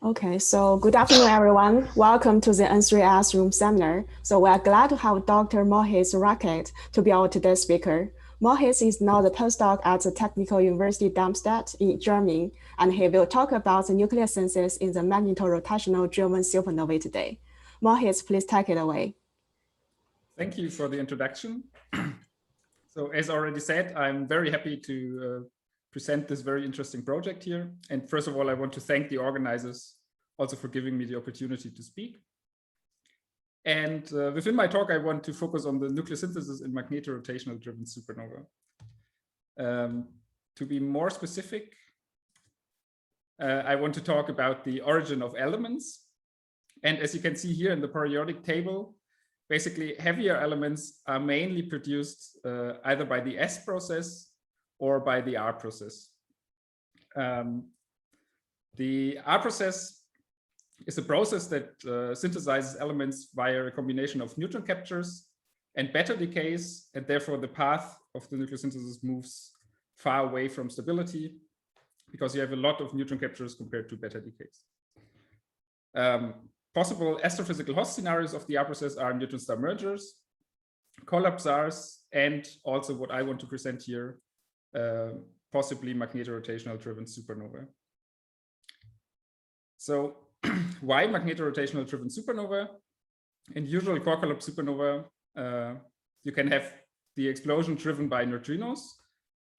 Okay, so good afternoon, everyone. Welcome to the N3AS Room Seminar. So we are glad to have Dr. Moritz Reichert to be our today's speaker. Moritz is now the postdoc at the Technical University Darmstadt in Germany, and he will talk about the nucleosynthesis in the magneto-rotational driven supernovae today. Moritz, please take it away. Thank you for the introduction. So as already said, I'm very happy to present this very interesting project here. And first of all, I want to thank the organizers also for giving me the opportunity to speak. And within my talk, I want to focus on the nucleosynthesis in magneto-rotational driven supernova. To be more specific, I want to talk about the origin of elements. And as you can see here in the periodic table, basically heavier elements are mainly produced either by the S process or by the R process. The R process is a process that synthesizes elements via a combination of neutron captures and beta decays, and therefore the path of the nucleosynthesis moves far away from stability because you have a lot of neutron captures compared to beta decays. Possible astrophysical host scenarios of the R process are neutron star mergers, collapsars, and also what I want to present here, possibly magneto-rotational driven supernova. So why magneto-rotational driven supernova? In usual core collapse supernova, you can have the explosion driven by neutrinos.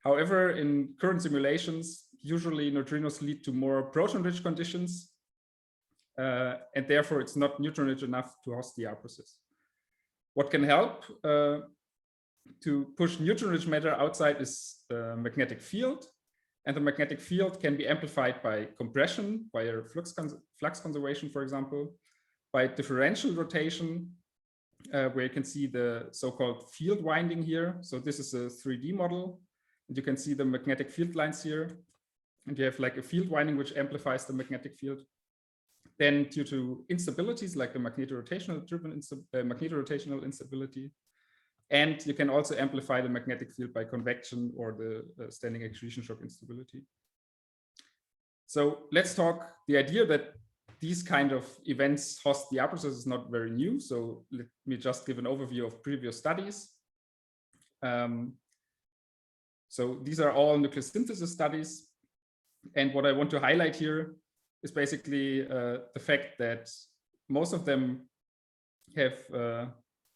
However, in current simulations, usually neutrinos lead to more proton-rich conditions, and therefore it's not neutron-rich enough to host the R process. What can help to push neutron-rich matter outside is the magnetic field, and the magnetic field can be amplified by compression, by flux conservation, for example, by differential rotation, where you can see the so-called field winding here. So this is a 3D model, and you can see the magnetic field lines here, and you have like a field winding which amplifies the magnetic field. Then due to instabilities like the magneto-rotational instability, and you can also amplify the magnetic field by convection or the standing accretion shock instability. So let's talk. The idea that these kind of events host the R process is not very new. So let me just give an overview of previous studies. So these are all nucleosynthesis studies. And what I want to highlight here is basically the fact that most of them have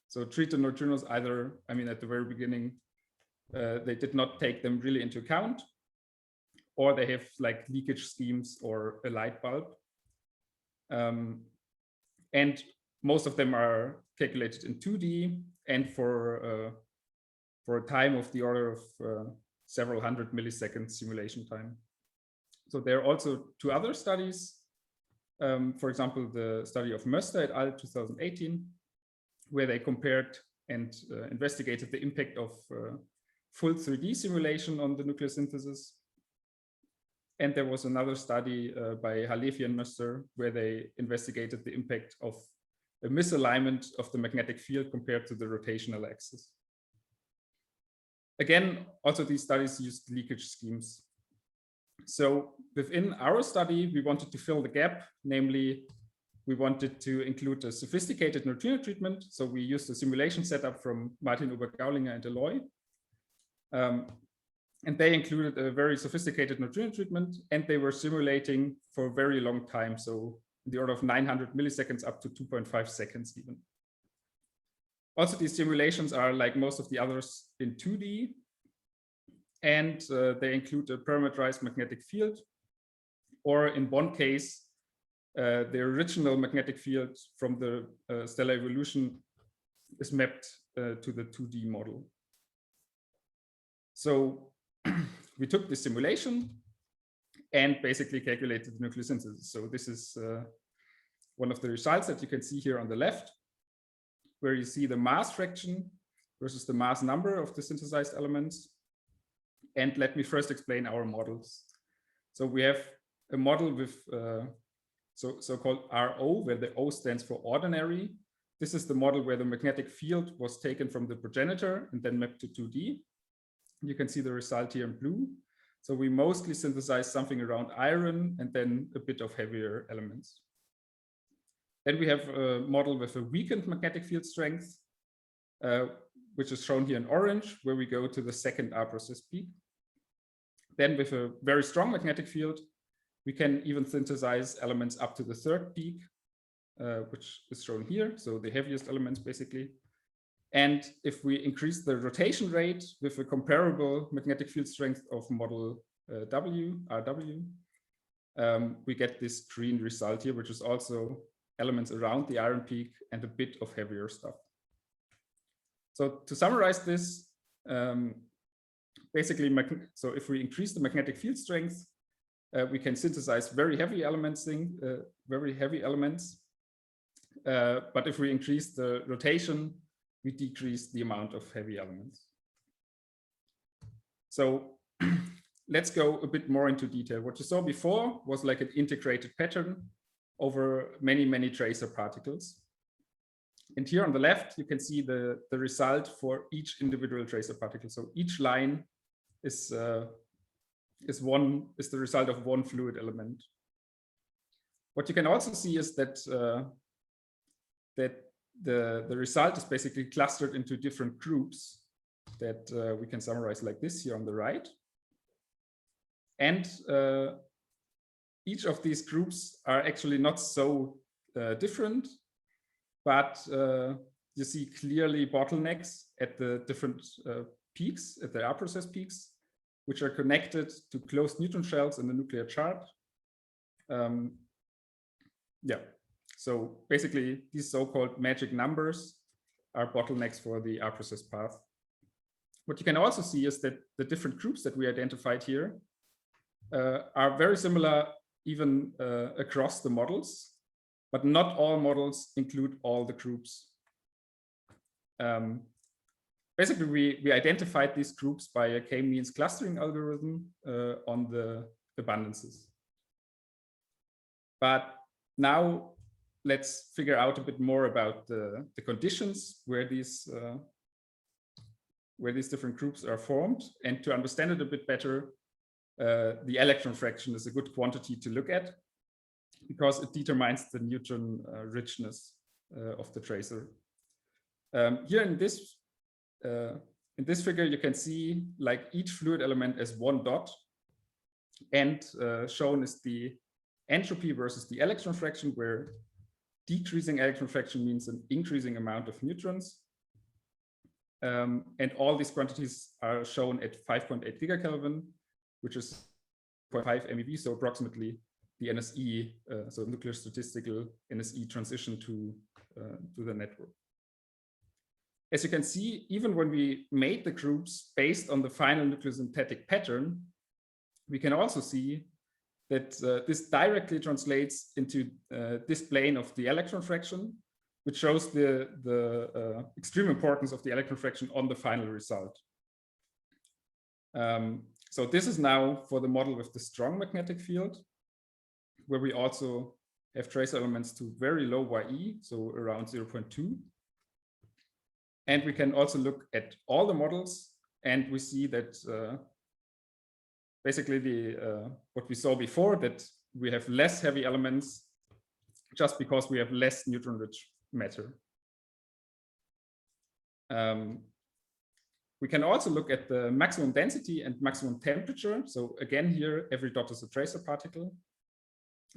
so treated neutrinos either, I mean, at the very beginning, they did not take them really into account, or they have like leakage schemes or a light bulb. And most of them are calculated in 2D and for a time of the order of several hundred milliseconds simulation time. So there are also two other studies. For example, the study of Möster et al. 2018, where they compared and investigated the impact of full 3D simulation on the nucleosynthesis. And there was another study by Halefi and Möster, where they investigated the impact of a misalignment of the magnetic field compared to the rotational axis. Again, also these studies used leakage schemes. So within our study, we wanted to fill the gap, namely, we wanted to include a sophisticated neutrino treatment. So we used a simulation setup from Martin Obergaulinger and Eloy. And they included a very sophisticated neutrino treatment, and they were simulating for a very long time. So in the order of 900 milliseconds up to 2.5 seconds even. Also, these simulations are like most of the others in 2D. And they include a parameterized magnetic field, or in one case, the original magnetic field from the stellar evolution is mapped to the 2D model. So we took the simulation and basically calculated the nucleosynthesis. So this is one of the results that you can see here on the left, where you see the mass fraction versus the mass number of the synthesized elements. And let me first explain our models. So we have a model with so-called RO, where the O stands for ordinary. This is the model where the magnetic field was taken from the progenitor and then mapped to 2D. You can see the result here in blue. So we mostly synthesize something around iron and then a bit of heavier elements. Then we have a model with a weakened magnetic field strength, which is shown here in orange, where we go to the second R process peak. Then with a very strong magnetic field, we can even synthesize elements up to the third peak, which is shown here. So the heaviest elements basically. And if we increase the rotation rate with a comparable magnetic field strength of model RW, we get this green result here, which is also elements around the iron peak and a bit of heavier stuff. So to summarize this, basically, so if we increase the magnetic field strength, we can synthesize very heavy elements. But if we increase the rotation, we decrease the amount of heavy elements. So let's go a bit more into detail. What you saw before was like an integrated pattern over many, many tracer particles. And here on the left, you can see the result for each individual tracer particle. So each line is the result of one fluid element. What you can also see is that the result is basically clustered into different groups that we can summarize like this here on the right. And each of these groups are actually not so different, but you see clearly bottlenecks at the different peaks, at the R process peaks, which are connected to closed neutron shells in the nuclear chart. So basically these so-called magic numbers are bottlenecks for the R process path. What you can also see is that the different groups that we identified here are very similar even across the models, but not all models include all the groups. Basically, we identified these groups by a k-means clustering algorithm on the abundances. But now let's figure out a bit more about the conditions where these different groups are formed. And to understand it a bit better, the electron fraction is a good quantity to look at because it determines the neutron richness of the tracer. Here in this figure, you can see like each fluid element as one dot, and shown is the entropy versus the electron fraction, where decreasing electron fraction means an increasing amount of neutrons. And all these quantities are shown at 5.8 gigakelvin, which is 0.5 MeV, so approximately the NSE, so nuclear statistical NSE transition to the network. As you can see, even when we made the groups based on the final nucleosynthetic pattern, we can also see that this directly translates into this plane of the electron fraction, which shows the extreme importance of the electron fraction on the final result. So this is now for the model with the strong magnetic field, where we also have trace elements to very low YE, so around 0.2. And we can also look at all the models, and we see that basically what we saw before, that we have less heavy elements just because we have less neutron-rich matter. We can also look at the maximum density and maximum temperature. So again, here, every dot is a tracer particle.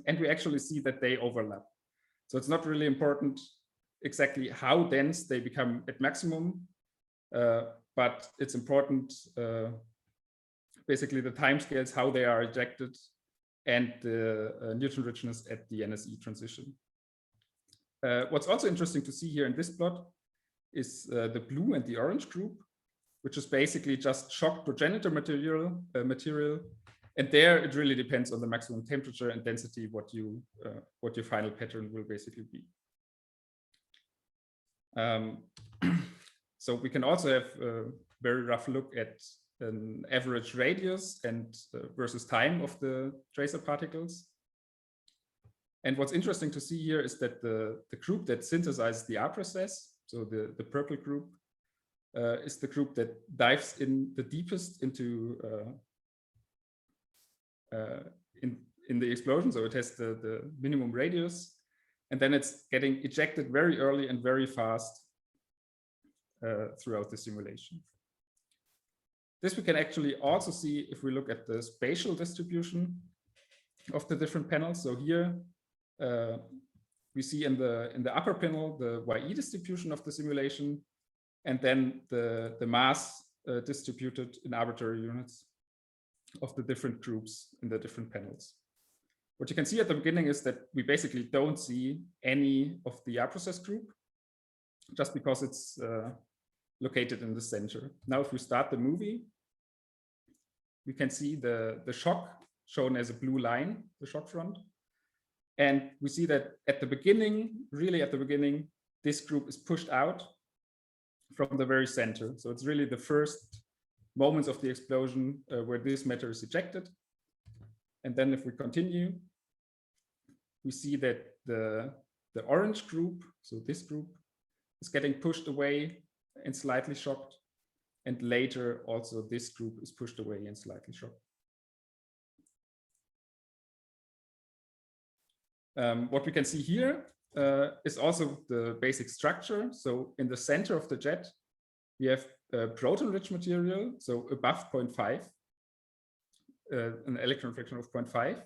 And we actually see that they overlap. So it's not really important exactly how dense they become at maximum, but it's important basically the timescales, how they are ejected, and the neutron richness at the NSE transition. What's also interesting to see here in this plot is the blue and the orange group, which is basically just shock progenitor material. And there it really depends on the maximum temperature and density, what your final pattern will basically be. So we can also have a very rough look at an average radius and versus time of the tracer particles. And what's interesting to see here is that the group that synthesizes the R process, so the purple group, is the group that dives in the deepest into in the explosion. So it has the minimum radius, and then it's getting ejected very early and very fast throughout the simulation. This we can actually also see if we look at the spatial distribution of the different panels. So here we see in the upper panel the YE distribution of the simulation, and then the mass distributed in arbitrary units of the different groups in the different panels. What you can see at the beginning is that we basically don't see any of the R process group, just because it's located in the center. Now, if we start the movie, we can see the shock shown as a blue line, the shock front. And we see that at the beginning, really at the beginning, this group is pushed out from the very center. So it's really the first moments of the explosion where this matter is ejected. And then if we continue, we see that the orange group, so this group, is getting pushed away and slightly shocked. And later also this group is pushed away and slightly shocked. What we can see here is also the basic structure. So in the center of the jet, we have proton-rich material, so above 0.5, an electron fraction of 0.5.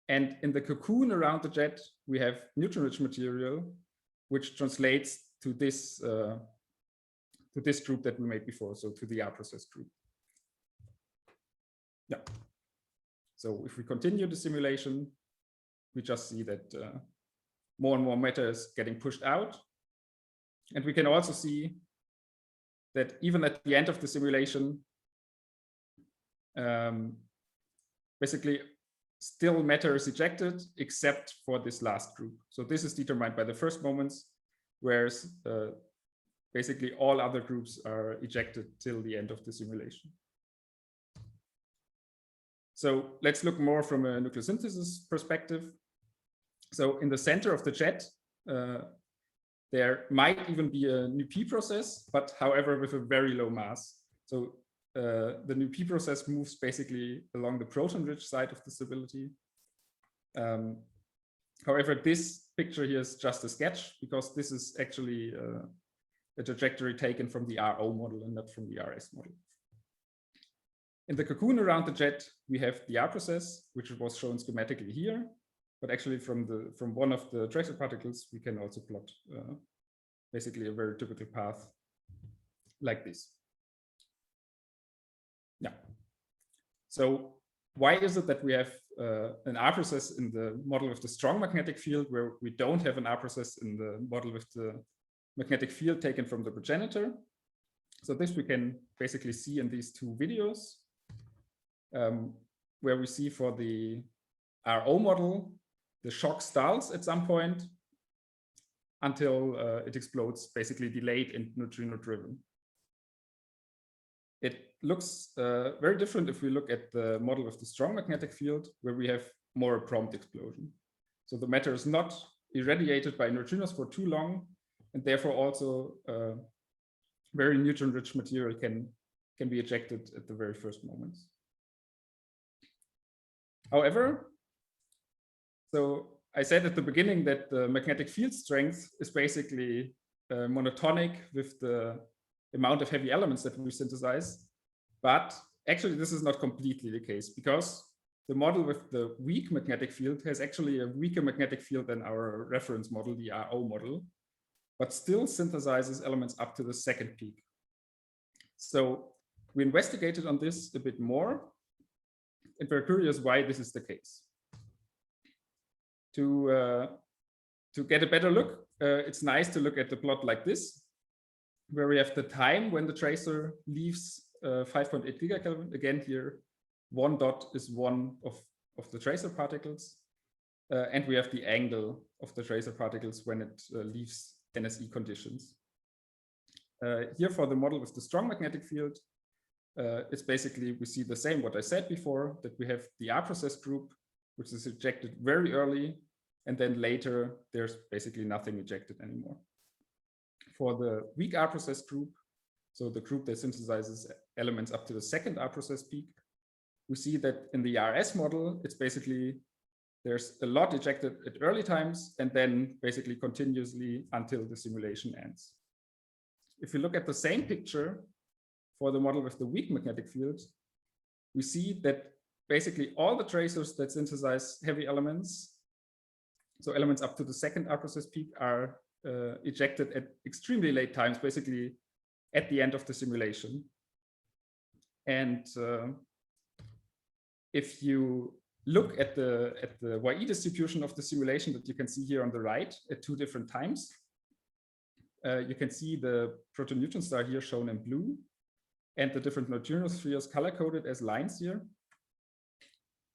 And in the cocoon around the jet, we have neutron-rich material, which translates to this group that we made before, so to the R process group. Yeah. So if we continue the simulation, we just see that more and more matter is getting pushed out. And we can also see that even at the end of the simulation, basically still matter is ejected except for this last group. So this is determined by the first moments, whereas basically all other groups are ejected till the end of the simulation. So let's look more from a nucleosynthesis perspective. So in the center of the jet, there might even be a NuP process, but however, with a very low mass. So the NuP process moves basically along the proton-rich side of the stability. However, this picture here is just a sketch, because this is actually a trajectory taken from the RO model and not from the RS model. In the cocoon around the jet, we have the R process, which was shown schematically here. But actually from one of the tracer particles, we can also plot basically a very typical path like this. Yeah. So why is it that we have an R process in the model with the strong magnetic field, where we don't have an R process in the model with the magnetic field taken from the progenitor? So this we can basically see in these two videos, where we see for the RO model, the shock stalls at some point until it explodes, basically delayed and neutrino driven. It looks very different if we look at the model with the strong magnetic field, where we have more a prompt explosion. So the matter is not irradiated by neutrinos for too long, and therefore also very neutron-rich material can be ejected at the very first moments. However, so I said at the beginning that the magnetic field strength is basically monotonic with the amount of heavy elements that we synthesize. But actually, this is not completely the case, because the model with the weak magnetic field has actually a weaker magnetic field than our reference model, the RO model, but still synthesizes elements up to the second peak. So we investigated on this a bit more, and we're curious why this is the case. To get a better look, it's nice to look at the plot like this, where we have the time when the tracer leaves 5.8 gigakelvin. Again, here, one dot is one of the tracer particles. And we have the angle of the tracer particles when it leaves NSE conditions. Here for the model with the strong magnetic field, it's basically, we see the same what I said before, that we have the R process group, which is ejected very early, and then later there's basically nothing ejected anymore. For the weak R process group, so the group that synthesizes elements up to the second R process peak, we see that in the RS model, it's basically, there's a lot ejected at early times and then basically continuously until the simulation ends. If you look at the same picture for the model with the weak magnetic field, we see that basically all the tracers that synthesize heavy elements, so elements up to the second R-process peak, are ejected at extremely late times, basically at the end of the simulation. And if you look at the YE distribution of the simulation that you can see here on the right at 2 different times, you can see the proto-neutron star here shown in blue, and the different neutrino spheres color-coded as lines here.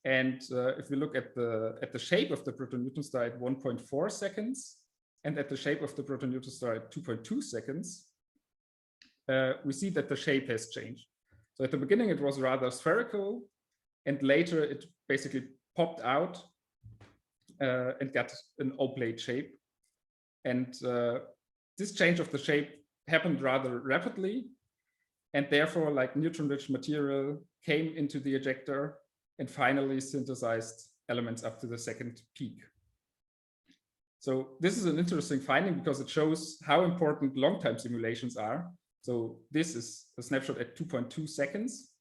And if we look at the shape of the proto-neutron star at 1.4 seconds, and at the shape of the proto-neutron star at 2.2 seconds, we see that the shape has changed. So at the beginning, it was rather spherical, and later it basically popped out and got an oblate shape. And this change of the shape happened rather rapidly, and therefore, like, neutron-rich material came into the ejector and finally synthesized elements up to the second peak. So this is an interesting finding because it shows how important long-time simulations are. So this is a snapshot at 2.2 seconds.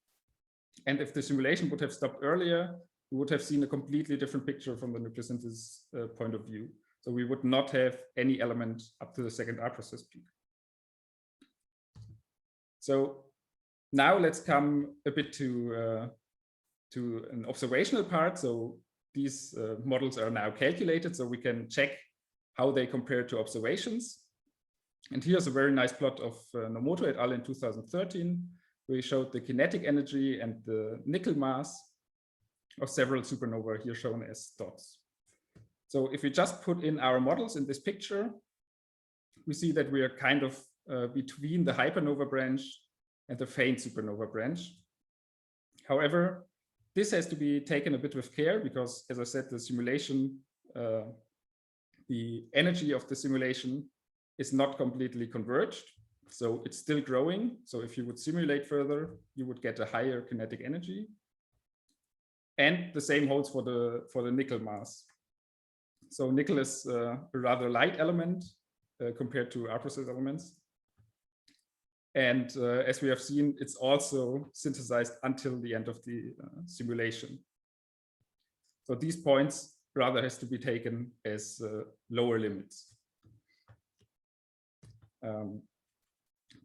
And if the simulation would have stopped earlier, we would have seen a completely different picture from the nucleosynthesis point of view. So we would not have any element up to the second R-process peak. So now let's come a bit to an observational part. So these models are now calculated, so we can check how they compare to observations. And here's a very nice plot of Nomoto et al. In 2013, where we showed the kinetic energy and the nickel mass of several supernovae, here shown as dots. So if we just put in our models in this picture, we see that we are kind of between the hypernova branch and the faint supernova branch. However, this has to be taken a bit with care because, as I said, the simulation, the energy of the simulation is not completely converged. So it's still growing. So if you would simulate further, you would get a higher kinetic energy. And the same holds for the nickel mass. So nickel is a rather light element compared to R-process elements. And as we have seen, it's also synthesized until the end of the simulation. So these points rather has to be taken as lower limits.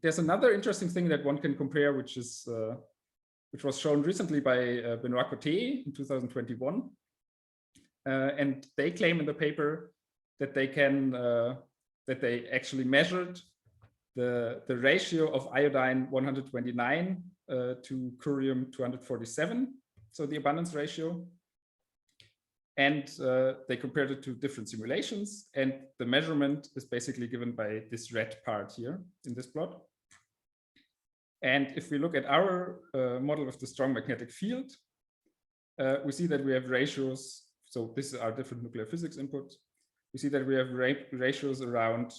There's another interesting thing that one can compare, which was shown recently by Benoit Coté in 2021. And they claim in the paper that they can that they actually measured the ratio of iodine 129 to curium 247, so the abundance ratio. And they compared it to different simulations, and the measurement is basically given by this red part here in this plot. And if we look at our model of the strong magnetic field, we see that we have ratios. So this is our different nuclear physics input. We see that we have ratios around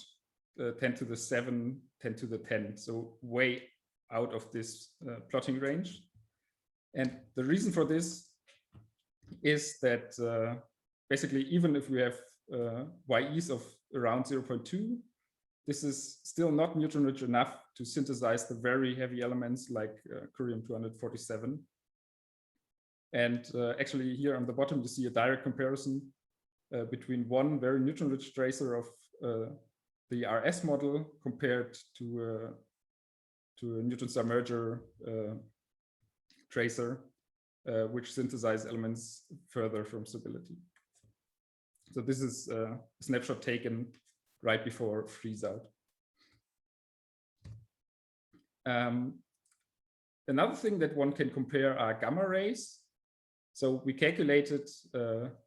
10 to the 7, 10 to the 10, so way out of this plotting range. And the reason for this is that basically, even if we have YEs of around 0.2, this is still not neutron-rich enough to synthesize the very heavy elements like curium 247. And actually here on the bottom, you see a direct comparison between one very neutron-rich tracer of the RS model compared to a neutron star merger tracer, which synthesize elements further from stability. So this is a snapshot taken right before freeze out. Another thing that one can compare are gamma rays. So we calculated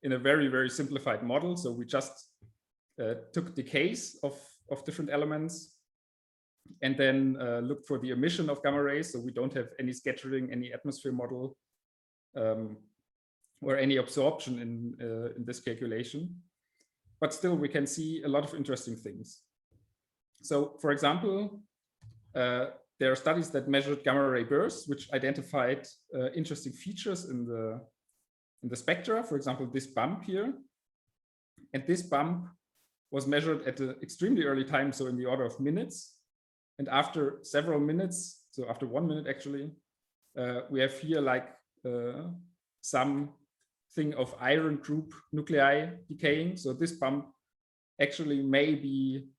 in a very, very simplified model. So we just took decays of different elements and then looked for the emission of gamma rays. So we don't have any scattering, any atmosphere model, or any absorption in this calculation. But still, we can see a lot of interesting things. So, for example, there are studies that measured gamma ray bursts, which identified interesting features in the spectra. For example, this bump here. And this bump was measured at an extremely early time, so in the order of minutes. And after several minutes, so after 1 minute actually, we have here like some thing of iron group nuclei decaying. So this bump actually may be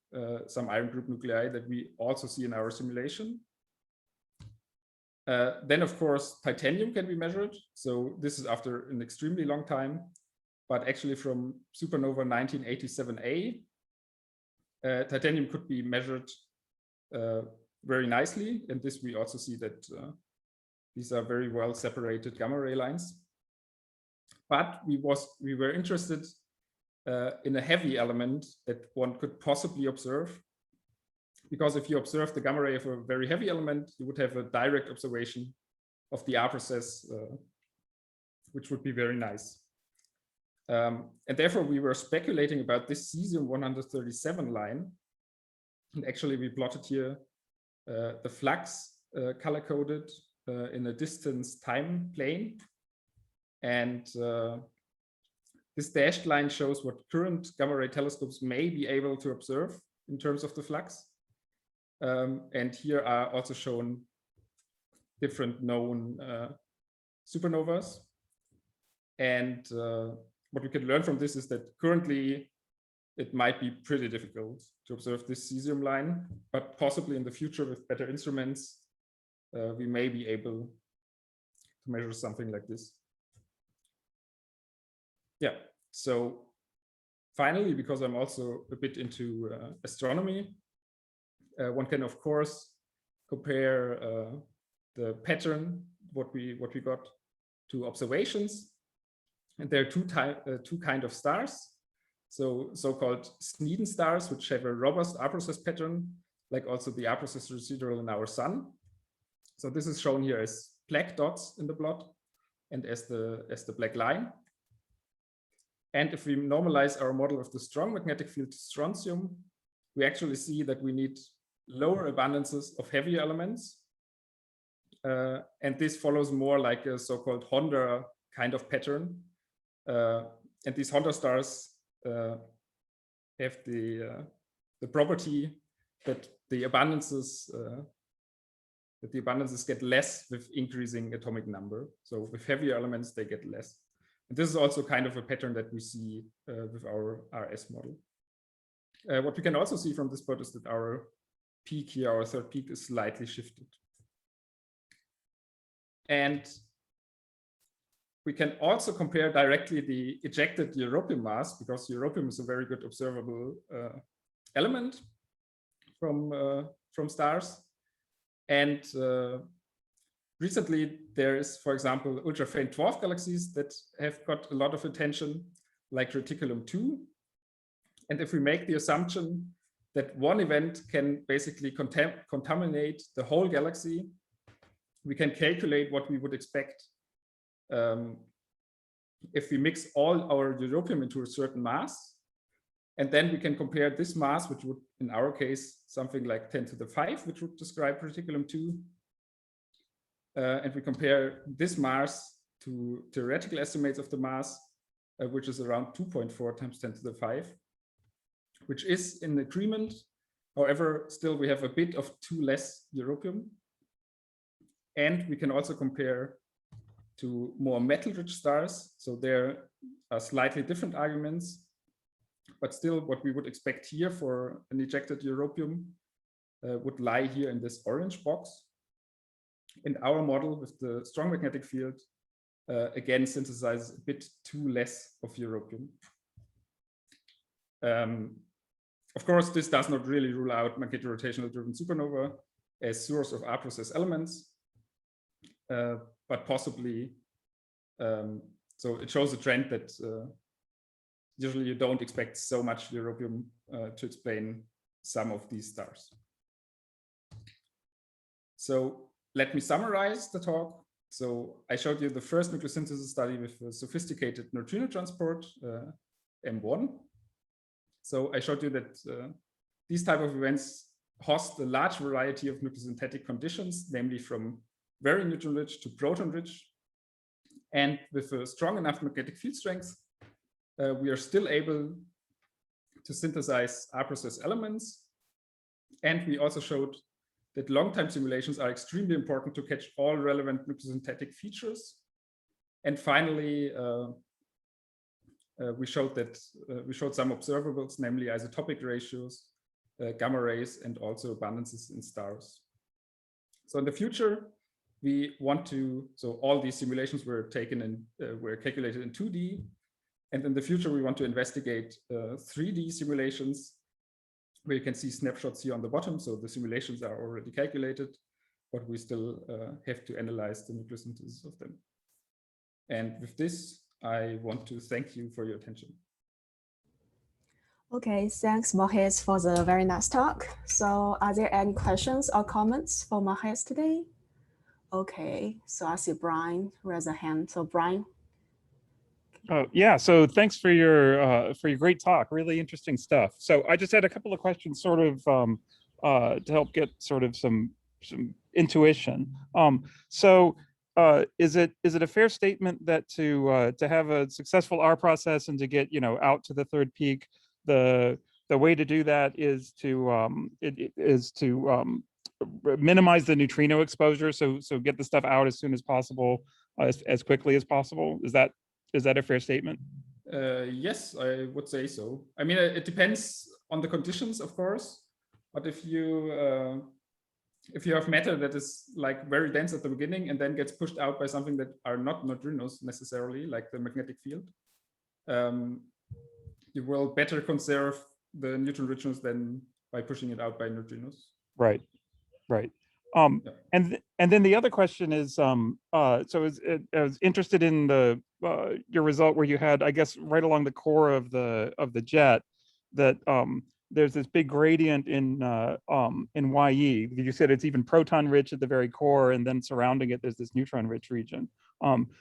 some iron group nuclei that we also see in our simulation. Then, of course, titanium can be measured. So this is after an extremely long time, but actually from supernova 1987A, titanium could be measured very nicely. And this we also see that these are very well separated gamma ray lines. But we were interested in a heavy element that one could possibly observe. Because if you observe the gamma ray of a very heavy element, you would have a direct observation of the R process, which would be very nice. And therefore, we were speculating about this cesium-137 line. And actually, we plotted here the flux color-coded in a distance time plane. And this dashed line shows what current gamma ray telescopes may be able to observe in terms of the flux. And here are also shown different known supernovas. And what we can learn from this is that currently it might be pretty difficult to observe this cesium line, but possibly in the future with better instruments, we may be able to measure something like this. Yeah, so finally, because I'm also a bit into astronomy, one can, of course, compare the pattern, what we got, to observations. And there are two kind of stars. So-called Sneeden stars, which have a robust R process pattern, like also the R process residual in our sun. So this is shown here as black dots in the plot and as the black line. And if we normalize our model of the strong magnetic field to strontium, we actually see that we need lower abundances of heavier elements. And this follows more like a so-called Honda kind of pattern. And these Honda stars have the property that the abundances get less with increasing atomic number. So with heavier elements, they get less. And this is also kind of a pattern that we see with our RS model. What we can also see from this plot is that our peak here, our third peak, is slightly shifted. And we can also compare directly the ejected europium mass, because europium is a very good observable element from stars. And recently, there is, for example, ultra-faint dwarf galaxies that have got a lot of attention, like Reticulum 2. And if we make the assumption that one event can basically contaminate the whole galaxy, we can calculate what we would expect if we mix all our europium into a certain mass. And then we can compare this mass, which would, in our case, something like 10 to the 5, which would describe Reticulum 2. And we compare this mass to theoretical estimates of the mass, which is around 2.4 times 10 to the 5, which is in agreement. However, still we have a bit of too less europium. And we can also compare to more metal-rich stars. So there are slightly different arguments, but still what we would expect here for an ejected europium would lie here in this orange box. And our model with the strong magnetic field again synthesizes a bit too less of europium. Of course, this does not really rule out magneto-rotational driven supernova as source of R process elements, but possibly, so it shows a trend that usually you don't expect so much europium to explain some of these stars. So let me summarize the talk. So I showed you the first nucleosynthesis study with a sophisticated neutrino transport, M1. So I showed you that these type of events host a large variety of nucleosynthetic conditions, namely from very neutron-rich to proton-rich. And with a strong enough magnetic field strength, we are still able to synthesize R-process elements. And we also showed that long-time simulations are extremely important to catch all relevant nucleosynthetic features. And finally, we showed some observables, namely isotopic ratios, gamma rays, and also abundances in stars. So in the future, we want to, so all these simulations were taken in, were calculated in 2D. And in the future, we want to investigate 3D simulations, where you can see snapshots here on the bottom. So the simulations are already calculated, but we still have to analyze the nucleosynthesis of them. And with this, I want to thank you for your attention. Okay, thanks, Moritz, for the very nice talk. So are there any questions or comments for Moritz today? Okay, so I see Brian raise a hand. So Brian. Oh, yeah, so thanks for your great talk, really interesting stuff. So I just had a couple of questions sort of to help get sort of some intuition. Is it a fair statement that to have a successful R process and to get out to the third peak, the way to do that is to minimize the neutrino exposure, so get the stuff out as soon as possible, as quickly as possible? Is that a fair statement? Yes, I would say so. I mean, it depends on the conditions, of course. But if you have matter that is like very dense at the beginning and then gets pushed out by something that are not neutrinos necessarily, like the magnetic field, you will better conserve the neutron richness than by pushing it out by neutrinos. Right, right. And then the other question is, so I was interested in the your result where you had, I guess, right along the core of the jet, that there's this big gradient in YE. You said it's even proton rich at the very core, and then surrounding it there's this neutron rich region.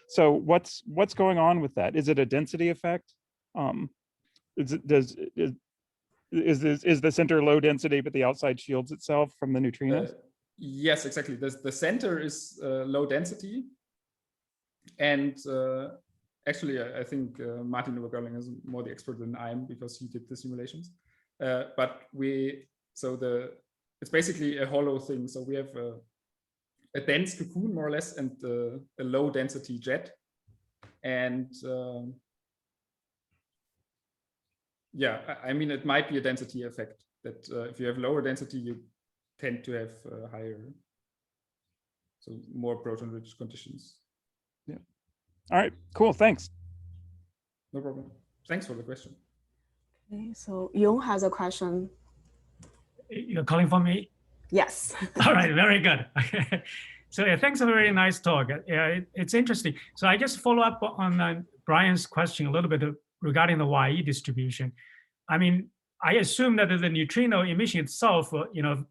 So what's going on with that? Is it a density effect? Is the center low density, but the outside shields itself from the neutrinos? Yes, exactly. The center is low density, and actually, I think Martin Obergörling is more the expert than I am because he did the simulations. But it's basically a hollow thing. So we have a dense cocoon more or less, and a low density jet, and yeah, I mean, it might be a density effect that if you have lower density, you tend to have higher, so more proton-rich conditions. Yeah. All right, cool, thanks. No problem. Thanks for the question. Okay, so Yong has a question. You're calling for me? Yes. All right, very good. Okay. So yeah, thanks for a very nice talk. It's interesting. So I just follow up on Brian's question a little bit regarding the YE distribution. I mean, I assume that the neutrino emission itself,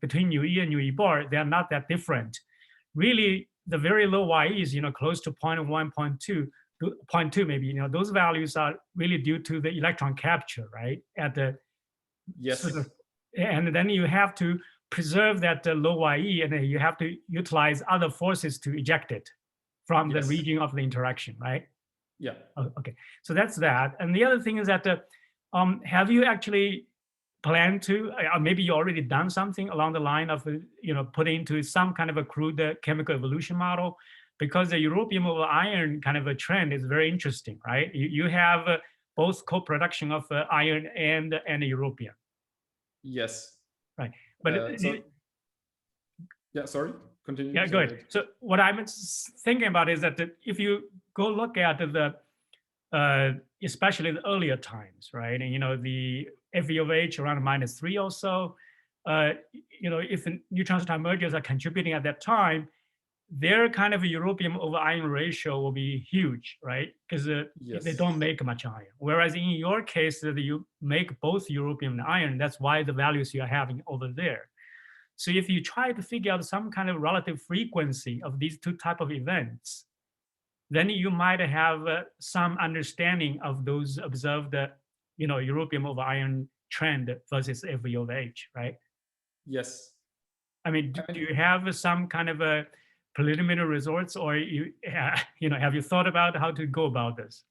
between UE and UE bar, they are not that different. Really, the very low YE is, close to 0.1, 0.2 maybe. Those values are really due to the electron capture, right? Yes. And then you have to preserve that low YE, and then you have to utilize other forces to eject it from the region of the interaction, right? Yeah. Oh, okay, so that's that. And the other thing is that, have you actually planned to, maybe you already done something along the line of, put into some kind of a crude chemical evolution model? Because the europium over iron kind of a trend is very interesting, right? You have both co-production of iron and europium. Yes. Right. But yeah, sorry, continue. Yeah, go ahead. So what I'm thinking about is that if you go look at especially the earlier times, right? And the FE of H around -3 or so, if the neutron star mergers are contributing at that time, their kind of europium over iron ratio will be huge, right? Because they don't make much iron. Whereas in your case, you make both europium and iron. That's why the values you're having over there. So if you try to figure out some kind of relative frequency of these two type of events, then you might have some understanding of those observed, europium over iron trend versus FE over H, right? Yes. I mean, do you have some kind of a preliminary results, or you have you thought about how to go about this?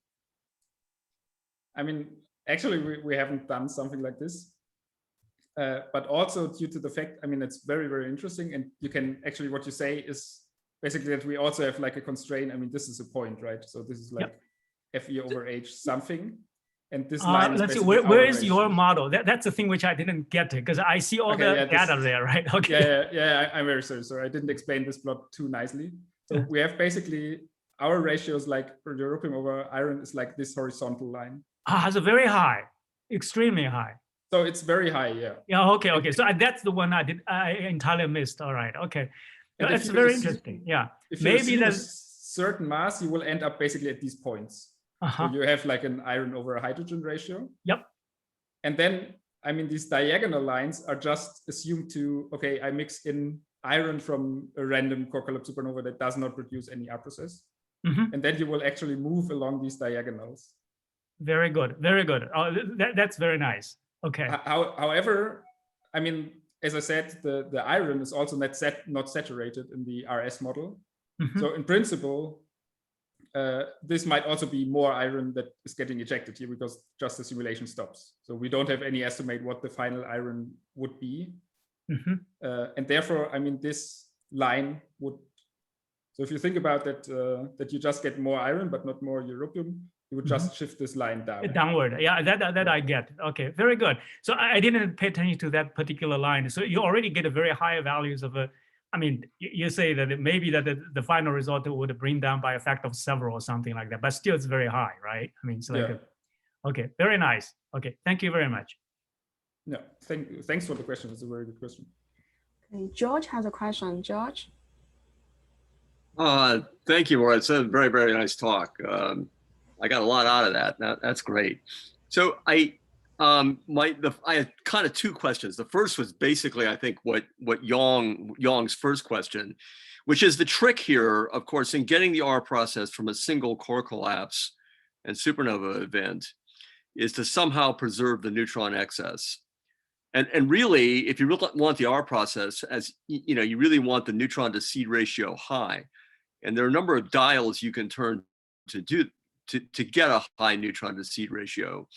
I mean, actually, we haven't done something like this. But also due to the fact, I mean, it's very, very interesting. And you can actually, what you say is basically that we also have like a constraint. I mean, this is a point, right? So this is like FE over H something. And this line is let's see, basically where is your model? That's the thing which I didn't get because I see all the data there, right? Okay. Yeah, I'm very sorry. So I didn't explain this plot too nicely. So we have basically our ratios like europium over iron is like this horizontal line. So very high, extremely high. So it's very high, yeah. Yeah, okay. So that's the one I entirely missed. All right, okay. That's very interesting. Yeah. If maybe there's a certain mass, you will end up basically at these points. So you have like an iron over a hydrogen ratio. Yep. And then, I mean, these diagonal lines are just assumed to, okay, I mix in iron from a random core-collapse supernova that does not produce any R process. And then you will actually move along these diagonals. Very good, very good. That's very nice. Okay. However, I mean, as I said, the iron is also not saturated in the RS model. So in principle, this might also be more iron that is getting ejected here because just the simulation stops. So we don't have any estimate what the final iron would be. And therefore, I mean, this line would, so if you think about that, that you just get more iron, but not more europium, you would just shift this line down. Downward, yeah, that I get. Okay, very good. So I didn't pay attention to that particular line. So you already get a very high values of a, I mean, you say that maybe that the final result would bring down by a factor of several or something like that, but still it's very high, right? I mean, it's like, okay, very nice. Okay, thank you very much. No, thanks for the question. It's a very good question. Okay, George has a question. George? Thank you, Moritz. It's a very, very nice talk. I got a lot out of that. That's great. So I had kind of two questions. The first was basically, I think, what Yong's first question, which is the trick here, of course, in getting the R process from a single core collapse and supernova event is to somehow preserve the neutron excess. And really, if you really want the R process, as you know, you really want the neutron to seed ratio high. And there are a number of dials you can turn to get a high neutron to seed ratio,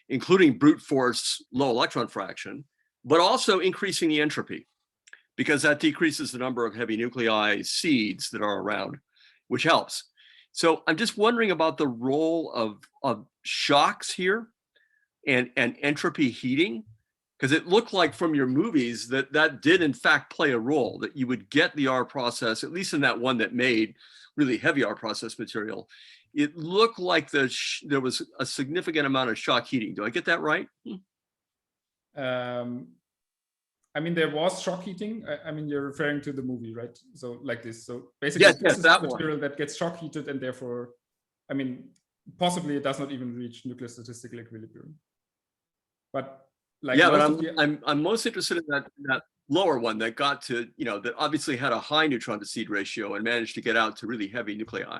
including brute force low electron fraction, but also increasing the entropy, because that decreases the number of heavy nuclei seeds that are around, which helps. So I'm just wondering about the role of shocks here and entropy heating, because it looked like from your movies that did in fact play a role, that you would get the R process, at least in that one that made really heavy R process material. It looked like there was a significant amount of shock heating. Do I get that right? I mean, there was shock heating. I mean, you're referring to the movie, right? So like this. So basically, this is that material that gets shock heated, and therefore, I mean, possibly it does not even reach nuclear statistical equilibrium. But like, yeah, but I'm most interested in that lower one that got to, you know, that obviously had a high neutron to seed ratio and managed to get out to really heavy nuclei.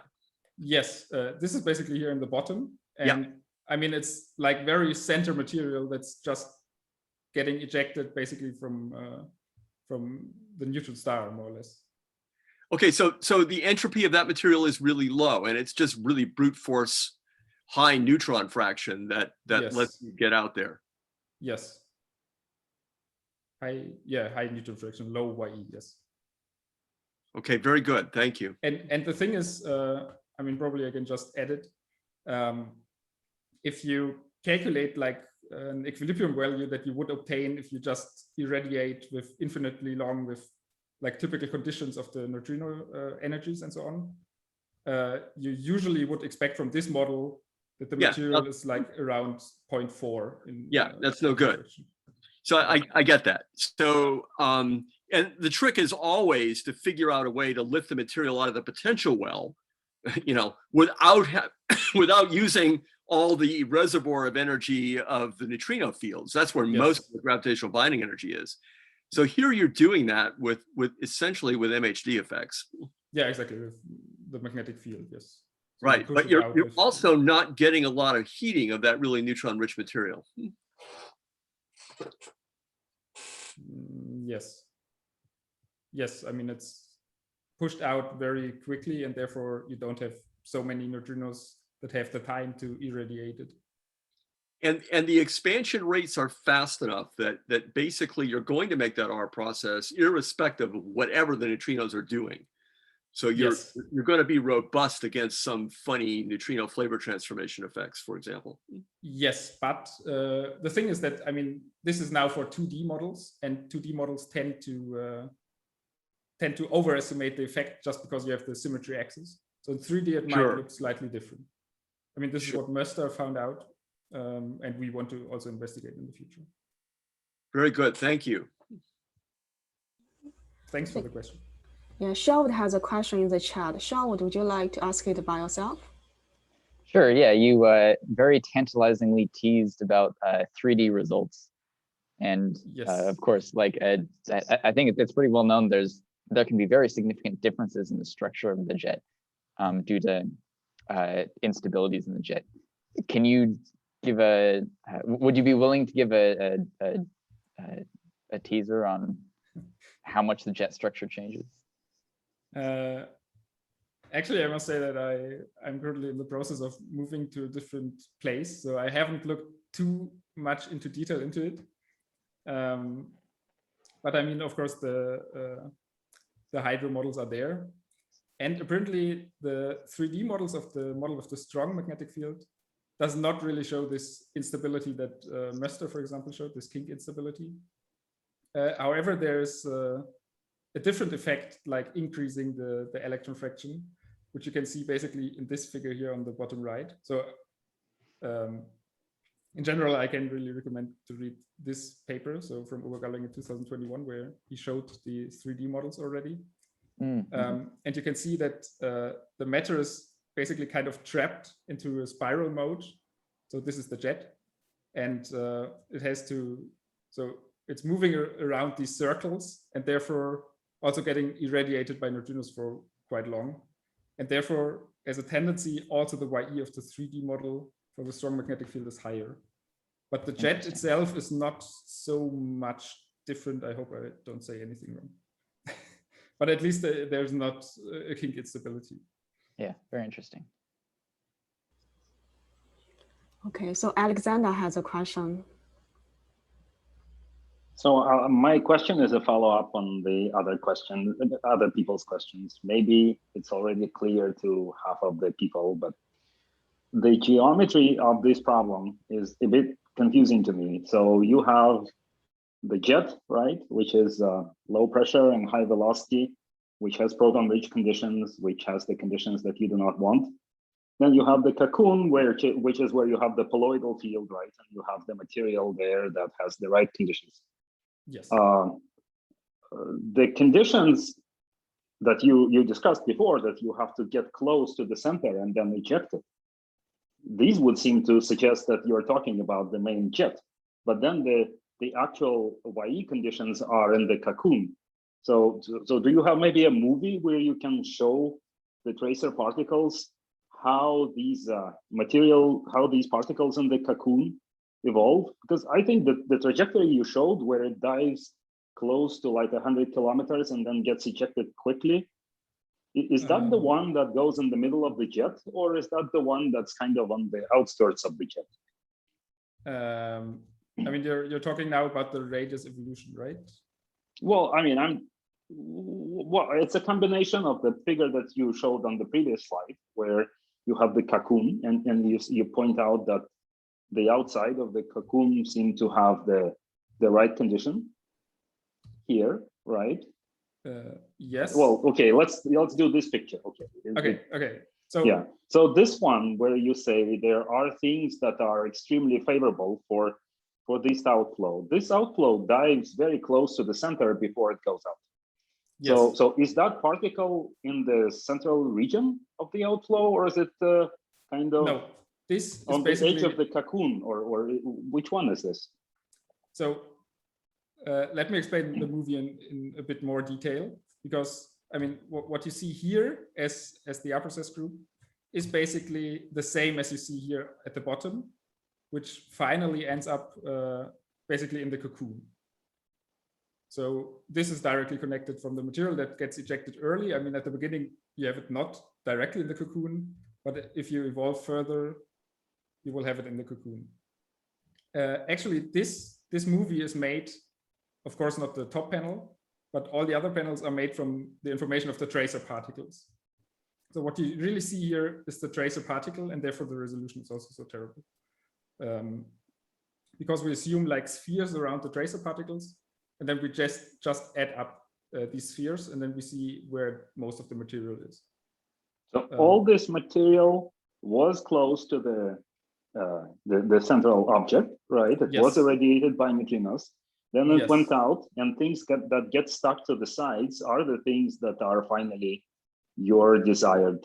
Yes, this is basically here in the bottom. And I mean, it's like very center material that's just getting ejected basically from the neutron star, more or less. Okay, so the entropy of that material is really low, and it's just really brute force high neutron fraction that lets you get out there. Yes. High neutron fraction, low YE, yes. Okay, very good, thank you. And the thing is, I mean, probably I can just add it. If you calculate like an equilibrium value that you would obtain if you just irradiate with infinitely long with like typical conditions of the neutrino energies and so on, you usually would expect from this model that the material is like around 0.4. That's no good. So I get that. So, and the trick is always to figure out a way to lift the material out of the potential well, you know, without using all the reservoir of energy of the neutrino fields. That's where most of the gravitational binding energy is. So here you're doing that with essentially with MHD effects. Yeah, exactly, with the magnetic field, yes. So right, but you're also not getting a lot of heating of that really neutron-rich material. Yes. yes, I mean, it's pushed out very quickly, and therefore you don't have so many neutrinos that have the time to irradiate it. And the expansion rates are fast enough that basically you're going to make that R process irrespective of whatever the neutrinos are doing. So you're going to be robust against some funny neutrino flavor transformation effects, for example. Yes, but the thing is that, I mean, this is now for 2D models, and 2D models tend to overestimate the effect just because you have the symmetry axis. So in 3D, it might look slightly different. I mean, this is what Möster found out, and we want to also investigate in the future. Very good. Thank you. Thanks for the question. Yeah, Sherwood has a question in the chat. Sherwood, would you like to ask it by yourself? Sure, yeah, you very tantalizingly teased about 3D results. And of course, like I think it's pretty well known there can be very significant differences in the structure of the jet due to instabilities in the jet. Can you give would you be willing to give a teaser on how much the jet structure changes? Actually, I must say that I'm currently in the process of moving to a different place, so I haven't looked too much into detail into it. But I mean, of course, the hydro models are there, and apparently the 3D models of the model of the strong magnetic field does not really show this instability that Möster, for example, showed, this kink instability. However, there's a different effect, like increasing the electron fraction, which you can see basically in this figure here on the bottom right. So in general, I can really recommend to read this paper, so from Obergalling in 2021, where he showed the 3D models already. And you can see that the matter is basically kind of trapped into a spiral mode. So this is the jet, and it has to, so it's moving around these circles, and therefore also getting irradiated by neutrinos for quite long. And therefore, as a tendency, also the YE of the 3D model for the strong magnetic field is higher. But the jet itself is not so much different. I hope I don't say anything wrong. But at least there's not a kink instability. Yeah, very interesting. Okay, so Alexander has a question. So my question is a follow-up on the other people's questions. Maybe it's already clear to half of the people, but the geometry of this problem is a bit confusing to me. So you have the jet, right, which is low pressure and high velocity, which has proton-rich conditions, which has the conditions that you do not want. Then you have the cocoon, which is where you have the colloidal field, right, and you have the material there that has the right conditions. Yes. The conditions that you discussed before, that you have to get close to the center and then eject it, these would seem to suggest that you're talking about the main jet, but then the actual YE conditions are in the cocoon. So do you have maybe a movie where you can show the tracer particles, how these these particles in the cocoon evolve? Because I think that the trajectory you showed, where it dives close to like 100 kilometers and then gets ejected quickly, is that the one that goes in the middle of the jet, or is that the one that's kind of on the outskirts of the jet? I mean, you're talking now about the radius evolution, right? Well, I mean, it's a combination of the figure that you showed on the previous slide, where you have the cocoon, and you point out that the outside of the cocoon seem to have the right condition here, right? Yes. Well, okay, let's do this picture. Okay. So yeah, so this one where you say there are things that are extremely favorable for this outflow. This outflow dives very close to the center before it goes out. yes. So is that particle in the central region of the outflow, or is it kind of no? This is on basically the edge of the cocoon, or which one is this? So let me explain the movie in a bit more detail, because I mean, what you see here as the R process group is basically the same as you see here at the bottom, which finally ends up basically in the cocoon. So this is directly connected from the material that gets ejected early. I mean, at the beginning, you have it not directly in the cocoon, but if you evolve further, you will have it in the cocoon. Actually, this movie is made, of course, not the top panel, but all the other panels are made from the information of the tracer particles. So what you really see here is the tracer particle, and therefore the resolution is also so terrible. Because we assume like spheres around the tracer particles, and then we just add up these spheres, and then we see where most of the material is. So all this material was close to the central object, right? It was irradiated by neutrinos. Then it went out, and things that get stuck to the sides are the things that are finally your desired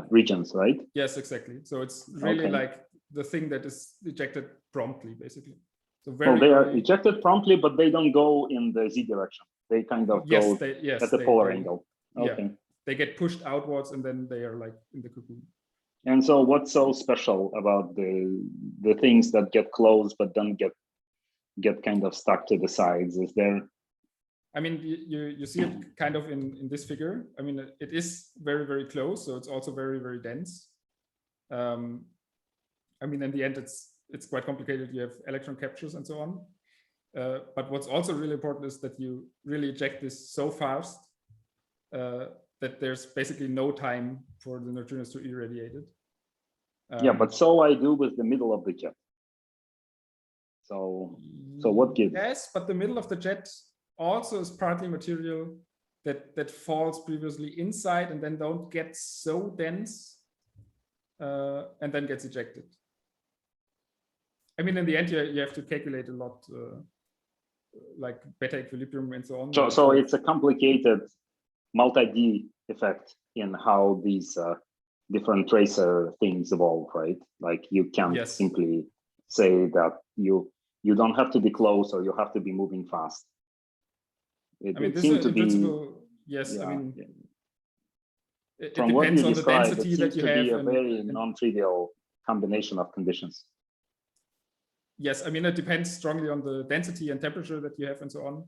regions, right? Yes, exactly. So it's really like the thing that is ejected promptly, basically. So very they are ejected promptly, but they don't go in the z direction. They kind of go at the polar angle. Okay. Yeah, they get pushed outwards, and then they are like in the cocoon. And so, what's so special about the things that get close but then get kind of stuck to the sides? Is there? I mean, you see it kind of in this figure. I mean, it is very, very close, so it's also very, very dense. I mean, in the end, it's quite complicated. You have electron captures and so on. But what's also really important is that you really eject this so fast that there's basically no time for the neutrinos to irradiate it. Yeah, but so I do with the middle of the jet. So what gives? Yes, but the middle of the jet also is partly material that falls previously inside and then don't get so dense and then gets ejected. I mean, in the end, you have to calculate a lot, like beta equilibrium and so on. So it's a complicated multi-D effect in how these different tracer things evolve, right? Like you can't simply say that you don't have to be close or you have to be moving fast. I mean, this is in principle, yes. Yeah, I mean, it from what depends you on the described, density it seems that you to have. be a very non-trivial combination of conditions. Yes, I mean, it depends strongly on the density and temperature that you have and so on,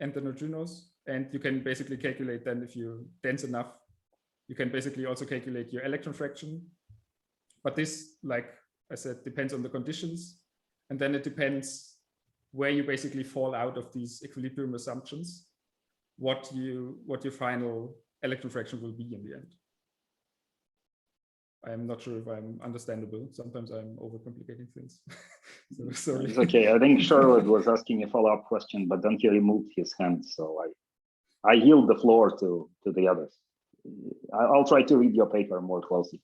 and the neutrinos. And you can basically calculate then, if you're dense enough, you can basically also calculate your electron fraction. But this, like I said, depends on the conditions. And then it depends where you basically fall out of these equilibrium assumptions, what your final electron fraction will be in the end. I'm not sure if I'm understandable. Sometimes I'm overcomplicating things. So sorry. It's okay. I think Charlotte was asking a follow-up question, but then he removed his hand. So I yield the floor to the others. I'll try to read your paper more closely.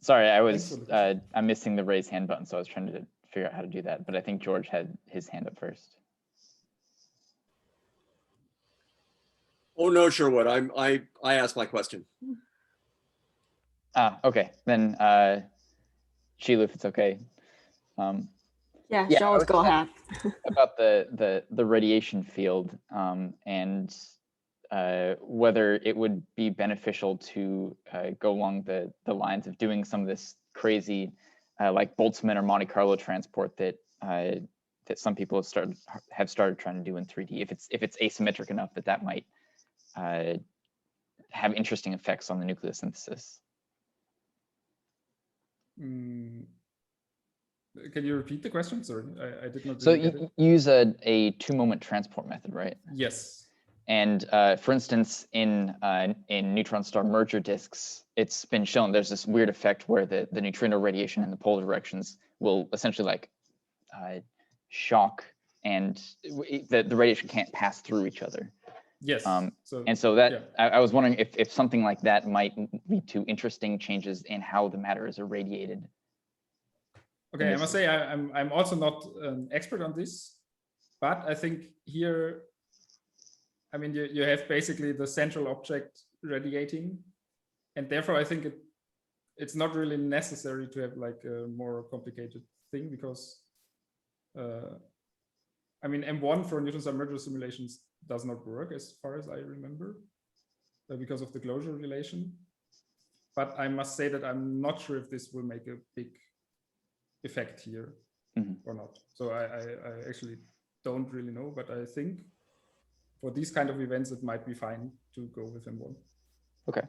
Sorry, I'm missing the raise hand button, so I was trying to figure out how to do that. But I think George had his hand up first. Oh no, Sherwood. I asked my question. Okay. Then Sheila, if it's okay. Yeah, Charles, go ahead. About the radiation field and whether it would be beneficial to go along the lines of doing some of this crazy like Boltzmann or Monte Carlo transport that some people have started trying to do in 3D. If it's asymmetric enough that might have interesting effects on the nucleosynthesis. Can you repeat the question? Sorry, I did not. So you use a two-moment transport method, right? Yes. And for instance, in neutron star merger disks, it's been shown there's this weird effect where the neutrino radiation in the polar directions will essentially like shock, and the radiation can't pass through each other. Yes. So that I was wondering if something like that might lead to interesting changes in how the matter is irradiated. Okay, I must say I'm also not an expert on this, but I think here, I mean, you have basically the central object radiating, and therefore I think it's not really necessary to have like a more complicated thing, because I mean, M1 for neutron star merger simulations does not work as far as I remember because of the closure relation. But I must say that I'm not sure if this will make a big effect here or not. So I actually don't really know, but I think for these kind of events, it might be fine to go with M1. Okay.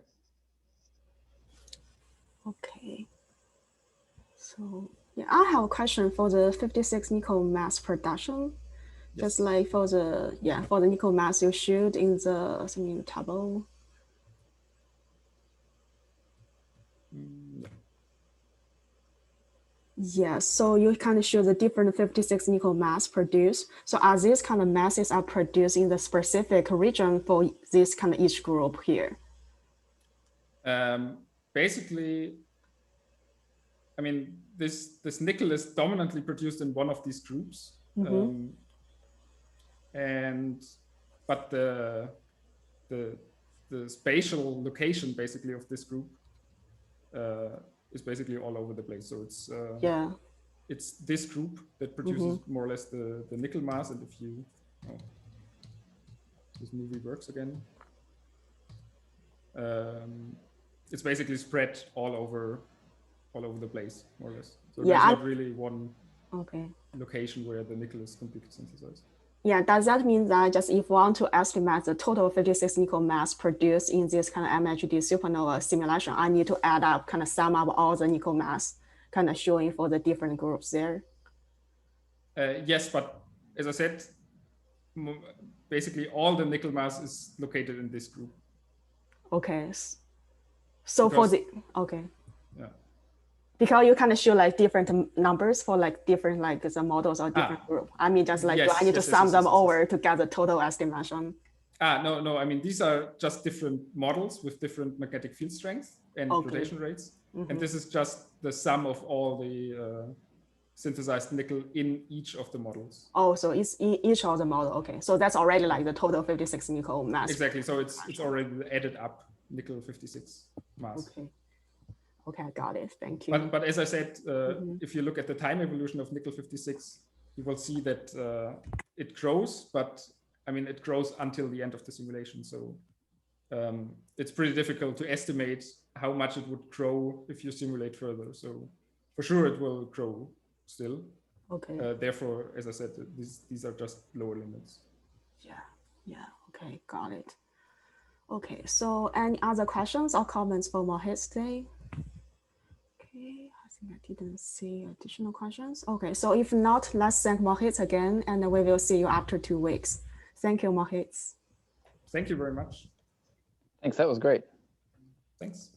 Okay. So yeah, I have a question for the 56 nickel mass production. Yes. Just like for the nickel mass you showed in the table. Yeah, so you kind of show the different 56 nickel mass produced. So are these kind of masses are produced in the specific region for this kind of each group here? Basically, I mean, this nickel is dominantly produced in one of these groups. Mm-hmm. But the spatial location basically of this group is basically all over the place. So it's it's this group that produces more or less the nickel mass. And if you this movie works again, it's basically spread all over the place, more or less. So there's not really one location where the nickel is completely synthesized. Yeah, does that mean that just if we want to estimate the total 56 nickel mass produced in this kind of MHD supernova simulation, I need to add up, kind of sum up all the nickel mass, kind of showing for the different groups there? Yes, but as I said, basically all the nickel mass is located in this group. Okay. So because, because you kind of show like different numbers for like different like the models or different group. I mean, just like do I need to sum them over to get the total estimation? No. I mean, these are just different models with different magnetic field strength and rotation rates. Mm-hmm. And this is just the sum of all the synthesized nickel in each of the models. Oh, so it's each of the model. Okay, so that's already like the total 56 nickel mass. Exactly. So it's already added up nickel 56 mass. Okay, I got it. Thank you. But as I said, if you look at the time evolution of nickel 56, you will see that it grows, but I mean, it grows until the end of the simulation. So it's pretty difficult to estimate how much it would grow if you simulate further. So for sure, it will grow still. Okay. Therefore, as I said, these are just lower limits. Yeah. Okay, got it. Okay, so any other questions or comments for Moritz today? Okay, I think I didn't see additional questions. Okay, so if not, let's thank Moritz again, and we will see you after 2 weeks. Thank you, Moritz. Thank you very much. Thanks, that was great. Thanks.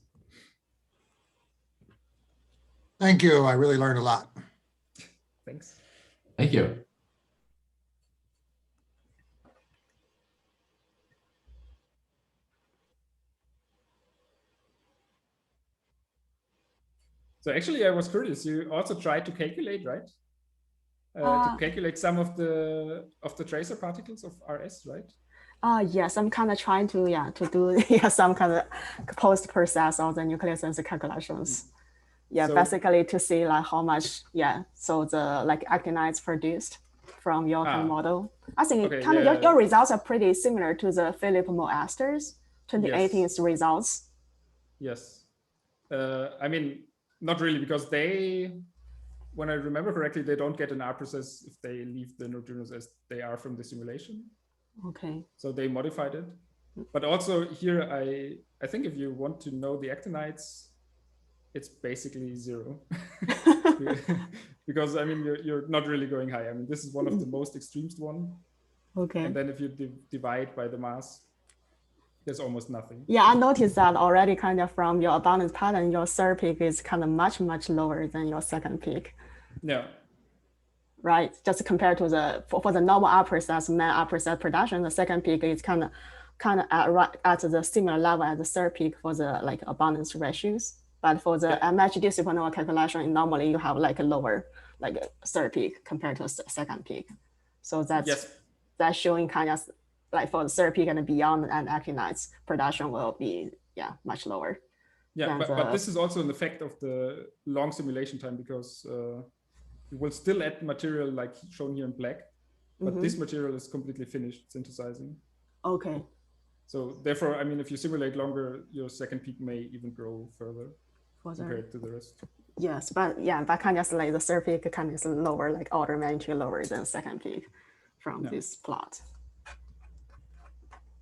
Thank you, I really learned a lot. Thanks. Thank you. So actually, I was curious. You also tried to calculate, right? To calculate some of the tracer particles of RS, right? Yes, I'm kind of trying to do some kind of post-process of the nucleosynthesis calculations. Yeah, so, basically to see like how much so the like actinides produced from your kind of model. I think your results are pretty similar to the Philip Moester's 2018's results. Yes, I mean. Not really, because when I remember correctly, they don't get an R process if they leave the neutrinos as they are from the simulation. Okay. So they modified it. But also here, I think if you want to know the actinides, it's basically 0. Because I mean, you're not really going high. I mean, this is one of the most extremest one. Okay. And then if you divide by the mass, there's almost nothing. Yeah, I noticed that already kind of from your abundance pattern, your third peak is kind of much lower than your second peak. Yeah. Right, just compared to for the normal R process, main R process production, the second peak is kind of at the similar level as the third peak for the like abundance ratios. But for the MHD supernova calculation, normally you have like a lower like a third peak compared to the second peak. So that's showing kind of like for the third peak and beyond, and actinides production will be much lower. Yeah, but this is also an effect of the long simulation time, because you will still add material like shown here in black, but this material is completely finished synthesizing. Okay. So therefore, I mean, if you simulate longer, your second peak may even grow further compared to the rest. Yes, but kind of like the third peak kind of is lower, like order of magnitude lower than second peak. from this plot.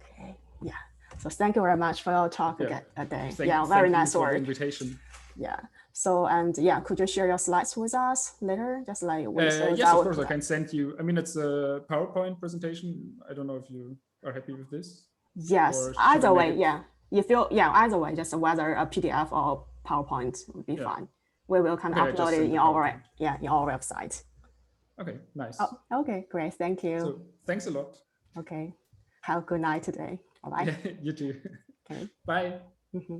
Okay, yeah. So thank you very much for your talk today. Very nice work. For the invitation. Yeah. So, and yeah, could you share your slides with us later? Just like yes, of course, I can send you. I mean, it's a PowerPoint presentation. I don't know if you are happy with this. Yes, either way, yeah. If you, either way, just whether a PDF or PowerPoint would be fine. We will kind of upload it in our in our website. Okay, nice. Oh, okay, great. Thank you. So thanks a lot. Okay. Have a good night today. Bye bye. You too. Okay. Bye. Mm-hmm.